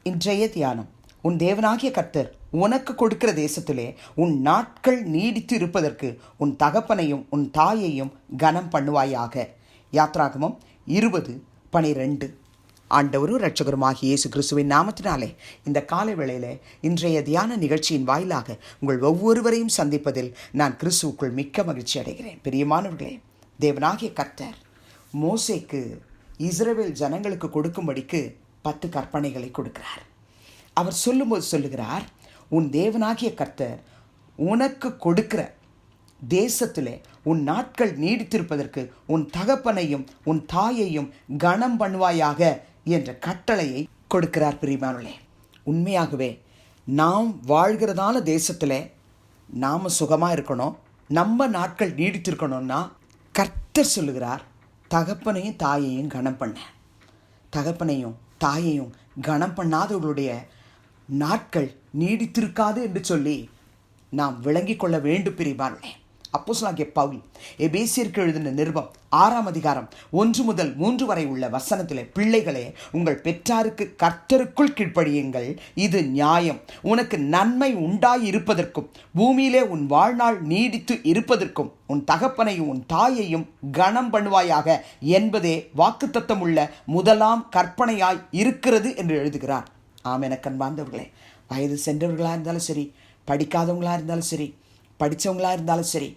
இன்றைய தியானம். உன் தேவனாகிய கர்த்தர் உனக்கு கொடுக்கிற தேசத்திலே உன் நாட்கள் நீடித்து இருப்பதற்கு உன் தகப்பனையும் உன் தாயையும் கனம் பண்ணுவாயாக. யாத்ராகமம் 20:12. ஆண்டவரும் இரட்சகருமாகிய இயேசு கிறிஸ்துவின் நாமத்தினாலே இந்த காலை வேளையிலே இன்றைய தியான நிகழ்ச்சியின் வாயிலாக உங்கள் ஒவ்வொருவரையும் சந்திப்பதில் நான் கிறிஸ்துவுக்குள் மிக்க மகிழ்ச்சி அடைகிறேன். பிரியமானவர்களே, தேவனாகிய கர்த்தர் மோசேக்கு இஸ்ரவேல் ஜனங்களுக்கு கொடுக்கும்படிக்கு 10 கற்பனைகளை கொடுக்கிறார். அவர் சொல்லும்போது சொல்லுகிறார், உன் தேவனாகிய கர்த்தர் உனக்கு கொடுக்கிற தேசத்திலே உன் நாட்கள் நீடித்திருப்பதற்கு உன் தகப்பனையும் உன் தாயையும் கனம் பண்ணுவாயாக என்ற கட்டளையை கொடுக்கிறார். பிரியமானவர்களே, உண்மையாகவே நாம் வாழ்கிறதான தேசத்தில் நாம் சுகமாக இருக்கணும், நம்ம நாட்கள் நீடித்திருக்கணும்னா கர்த்தர் சொல்லுகிறார், தகப்பனையும் தாயையும் கனம் பண்ண. தகப்பனையும் தாயையும் கனம் பண்ணாதவர்களுடைய நாட்கள் நீடித்திருக்காது என்று சொல்லி நாம் விளங்கிக் கொள்ள வேண்டும். பிரியமானவர்களே, அப்போஸ்தலனாகிய பவுல் எபேசியருக்கு எழுதின நிருபம் 6ஆம் அதிகாரம் 1 முதல் 3 வரை உள்ள வசனத்திலே, பிள்ளைகளே, உங்கள் பெற்றாருக்கு கர்த்தருக்குள் கீழ்ப்படியுங்கள், இது நியாயம். உனக்கு நன்மை உண்டாய் இருப்பதற்கும் பூமியிலே உன் வாழ்நாள் நீடித்து இருப்பதற்கும் உன் தகப்பனையும் உன் தாயையும் கனம் பண்ணுவாயாக என்பதே வாக்குத்தத்தம் உள்ள முதலாம் கற்பனையாய் இருக்கிறது என்று எழுதுகிறார். ஆம், எனக்கு அன்பார்ந்தவர்களே, வயது சென்றவர்களாக இருந்தாலும் சரி, படிக்காதவங்களாக இருந்தாலும் சரி, படித்தவங்களாக இருந்தாலும் சரி,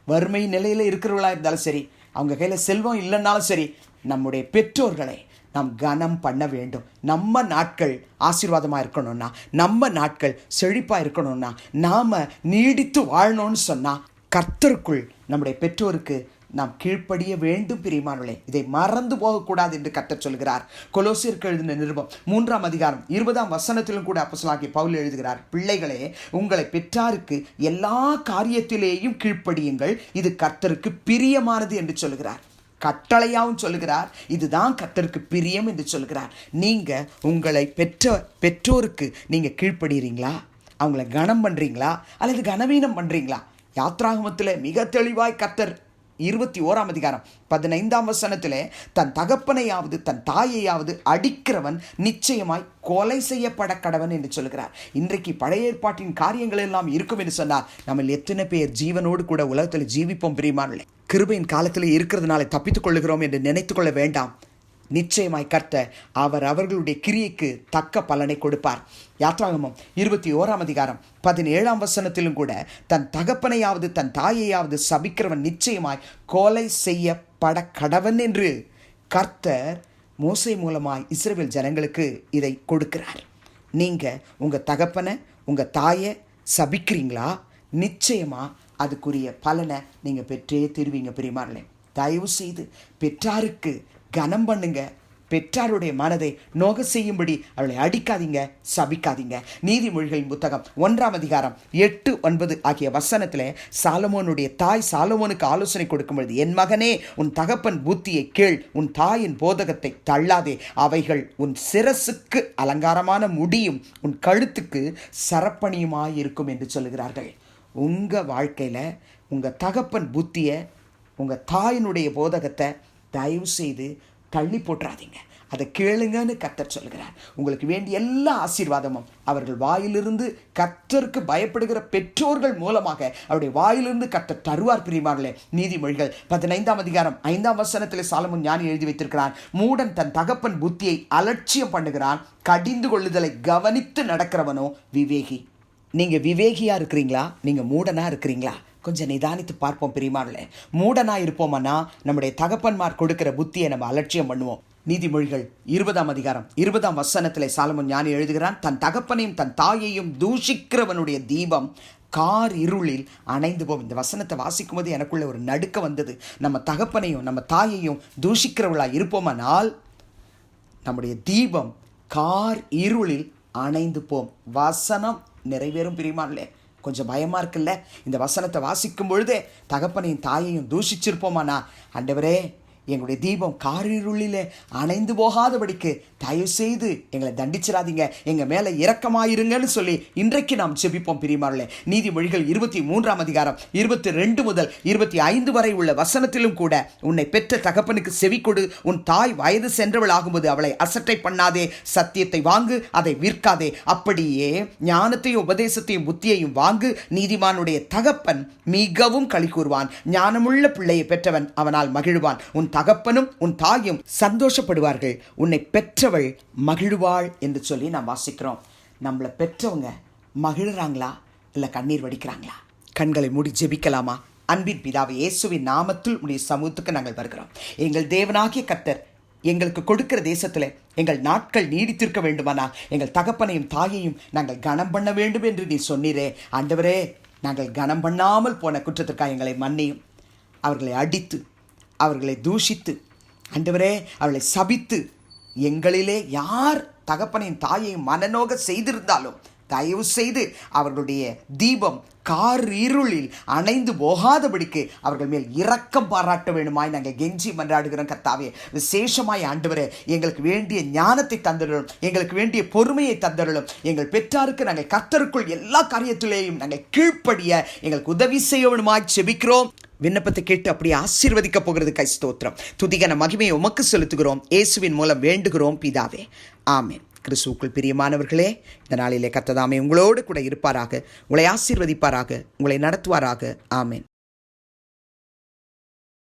வறுமை நிலையில் இருக்கிறவர்களாக இருந்தாலும் சரி, அவங்க கையில் செல்வம் இல்லைன்னாலும் சரி, நம்முடைய பெற்றோர்களை நாம் கனம் பண்ண வேண்டும். நம்ம நாட்கள் ஆசீர்வாதமாக இருக்கணும்னா, நம்ம நாட்கள் செழிப்பாக இருக்கணும்னா, நாம் நீடித்து வாழணும்னு சொன்னால் கர்த்தருக்குள் நம்முடைய பெற்றோருக்கு நாம் கீழ்ப்படிய வேண்டும். பிரியமானவர்களே, இதை மறந்து போகக்கூடாது என்று கர்த்தர் சொல்கிறார். கொலோசியருக்கு எழுதின நிருபம் 3ஆம் அதிகாரம் 20ஆம் வசனத்திலும் கூட அப்போஸ்தலனாகிய பவுல் எழுதுகிறார், பிள்ளைகளே, உங்களை பெற்றாருக்கு எல்லா காரியத்திலேயும் கீழ்ப்படியுங்கள், இது கர்த்தருக்கு பிரியமானது என்று சொல்கிறார். கட்டளையாகவும் சொல்லுகிறார், இதுதான் கர்த்தருக்கு பிரியம் என்று சொல்கிறார். நீங்கள் உங்களை பெற்றோருக்கு நீங்கள் கீழ்ப்படுகிறீங்களா? அவங்கள கனம் பண்ணுறீங்களா அல்லது கனவீனம் பண்ணுறீங்களா? யாத்ராகமத்தில் மிக தெளிவாய் கர்த்தர் 21ஆம் அதிகாரம் 15ஆம் வசனத்திலே, தன் தகப்பனையாவது தன் தாயையாவது அடிக்கிறவன் நிச்சயமாய் கொலை செய்யப்பட கடவன் என்று சொல்கிறார். இன்றைக்கு பழைய ஏற்பாட்டின் காரியங்கள் எல்லாம் இருக்கும் என்று சொன்னார், நம்ம எத்தனை பேர் ஜீவனோடு கூட உலகத்தில் ஜீவிப்போம்? பிரியமானவர்களே, கிருபையின் காலத்தில் இருக்கிறதுனால தப்பித்துக் கொள்ளுகிறோம் என்று நினைத்து கொள்ள வேண்டாம். நிச்சயமாய் கர்த்தர் அவர்களுடைய கிரியைக்கு தக்க பலனை கொடுப்பார். யாத்ராகமம் 21ஆம் அதிகாரம் 17ஆம் வசனத்திலும் கூட, தன் தகப்பனையாவது தன் தாயையாவது சபிக்கிறவன் நிச்சயமாய் கொலை செய்யப்பட கடவன் என்று கர்த்தர் மோசே மூலமாய் இஸ்ரவேல் ஜனங்களுக்கு இதை கொடுக்கிறார். நீங்கள் உங்கள் தகப்பனை உங்கள் தாயை சபிக்கிறீங்களா? நிச்சயமாக அதுக்குரிய பலனை நீங்கள் பெற்றே தருவீங்க. பிரியமானவர்களே, தயவு செய்து பெற்றாருக்கு கனம் பண்ணுங்க. பெற்றாருடைய மனதை நோக செய்யும்படி அவளை அடிக்காதீங்க, சபிக்காதீங்க. நீதிமொழிகளின் புத்தகம் 1ஆம் அதிகாரம் 8, 9 ஆகிய வசனத்தில் சாலமோனுடைய தாய் சாலமோனுக்கு ஆலோசனை கொடுக்கும் பொழுது, என் மகனே, உன் தகப்பன் புத்தியை கேள், உன் தாயின் போதகத்தை தள்ளாதே, அவைகள் உன் சிரசுக்கு அலங்காரமான முடியும் உன் கழுத்துக்கு சரப்பணியுமாயிருக்கும் என்று சொல்லுகிறார்கள். உங்கள் வாழ்க்கையில் உங்கள் தகப்பன் புத்தியை, உங்கள் தாயினுடைய போதகத்தை தயவு செய்து தள்ளி போட்டுறாதீங்க. அதை கேளுங்கன்னு கர்த்தர் சொல்கிறார். உங்களுக்கு வேண்டிய எல்லா ஆசீர்வாதமும் அவர்கள் வாயிலிருந்து, கர்த்தருக்கு பயப்படுகிற பெற்றோர்கள் மூலமாக அவருடைய வாயிலிருந்து கர்த்தர் தருவார். பிரியமானவர்களே, நீதிமொழிகள் 15ஆம் அதிகாரம் 5ஆம் வசனத்தில் சாலமோன் ஞானி எழுதி வைத்திருக்கிறான், மூடன் தன் தகப்பன் புத்தியை அலட்சியம் பண்ணுகிறான், கடிந்து கொள்ளுதலை கவனித்து நடக்கிறவனோ விவேகி. நீங்கள் விவேகியாக இருக்கிறீங்களா? நீங்கள் மூடனாக இருக்கிறீங்களா? கொஞ்சம் நிதானித்து பார்ப்போம். பிரியமானவர்களே, மூடனாக இருப்போம்னா நம்முடைய தகப்பன்மார் கொடுக்கிற புத்தியை நம்ம அலட்சியம் பண்ணுவோம். நீதிமொழிகள் 20ஆம் அதிகாரம் 20ஆம் வசனத்தில் சாலமோன் ஞானி எழுதுகிறான், தன் தகப்பனையும் தன் தாயையும் தூஷிக்கிறவனுடைய தீபம் கார் இருளில் அணைந்து போகும். இந்த வசனத்தை வாசிக்கும் போது எனக்குள்ள ஒரு நடுக்க வந்தது. நம்ம தகப்பனையும் நம்ம தாயையும் தூஷிக்கிறவர்களாக இருப்போமானால் நம்முடைய தீபம் கார் இருளில் அணைந்து போம். வசனம் நிறைவேறும். பிரியமானவர்களே, கொஞ்சம் பயமாக இருக்குல்ல? இந்த வசனத்தை வாசிக்கும் பொழுதே தகப்பனையும் தாயையும் தூஷிச்சிருப்போமானா, ஆண்டவரே, எங்களுடைய தீபம் காரிருளிலே அணைந்து போகாதபடிக்கு தயவு செய்து எங்களை தண்டிச்சிடாதீங்க, எங்கள் மேலே இரக்கமாயிருங்கன்னு சொல்லி இன்றைக்கு நாம் ஜெபிப்போம். பிரியமானவர்களே, நீதிமொழிகள் 23ஆம் அதிகாரம் 22 முதல் 25 வரை உள்ள வசனத்திலும் கூட, உன்னை பெற்ற தகப்பனுக்கு செவி கொடு, உன் தாய் வயது சென்றவள் ஆகும்போது அவளை அசட்டை பண்ணாதே, சத்தியத்தை வாங்கு, அதை விற்காதே, அப்படியே ஞானத்தையும் உபதேசத்தையும் புத்தியையும் வாங்கு. நீதிமானுடைய தகப்பன் மிகவும் களி கூறுவான், ஞானமுள்ள பிள்ளையை பெற்றவன் அவனால் மகிழ்வான். உன் தகப்பனும் உன் தாயும் சந்தோஷப்படுவார்கள், உன்னை பெற்றவள் மகிழ்வாள் என்று சொல்லி நாம் வாசிக்கிறோம். நம்மளை பெற்றவங்க மகிழ்றாங்களா இல்லை கண்ணீர் வடிக்கிறாங்களா? கண்களை மூடி ஜெபிக்கலாமா? அன்பின் பிதாவே, இயேசுவின் நாமத்தில் உடைய சமூகத்துக்கு நாங்கள் வருகிறோம். எங்கள் தேவனாகிய கர்த்தர் எங்களுக்கு கொடுக்கிற தேசத்தில் எங்கள் நாட்கள் நீடித்திருக்க வேண்டுமானா எங்கள் தகப்பனையும் தாயையும் நாங்கள் கனம் பண்ண வேண்டும் என்று நீ சொன்னீரே. ஆண்டவரே, நாங்கள் கனம் பண்ணாமல் போன குற்றத்திற்காக எங்களை மன்னியும். அவர்களை அடித்து, அவர்களை தூஷித்து, ஆண்டவரே அவர்களை சபித்து, எங்களிலே யார் தகப்பனையும் தாயையும் மனநோக செய்திருந்தாலும் தயவு செய்து அவர்களுடைய தீபம் காரிருளில் அணைந்து போகாதபடிக்கு அவர்கள் மேல் இரக்கம் பாராட்ட வேண்டுமாய் நாங்கள் கெஞ்சி மன்றாடுகிறோம். கர்த்தாவே, விசேஷமாய் ஆண்டவரே, எங்களுக்கு வேண்டிய ஞானத்தை தந்தருளும், எங்களுக்கு வேண்டிய பொறுமையை தந்தருளும். எங்கள் பெற்றாருக்கு நாங்கள் கர்த்தருக்குள் எல்லா காரியத்திலேயும் நாங்கள் கீழ்ப்படிய எங்களுக்கு உதவி செய்ய வேண்டுமாய் ஜெபிக்கிறோம். விண்ணப்பத்தை கேட்டு அப்படி ஆசீர்வதிக்க போகிறது. கை ஸ்தோத்திரம், துதிகன மகிமையை உமக்கு செலுத்துகிறோம். இயேசுவின் மூலம் வேண்டுகிறோம் பிதாவே, ஆமென். கிறிஸ்துவுக்குள் பிரியமானவர்களே, இந்த நாளிலே கர்த்தர் தாமே உங்களோடு கூட இருப்பாராக, உங்களை ஆசீர்வதிப்பாராக, உங்களை நடத்துவாராக. ஆமென்.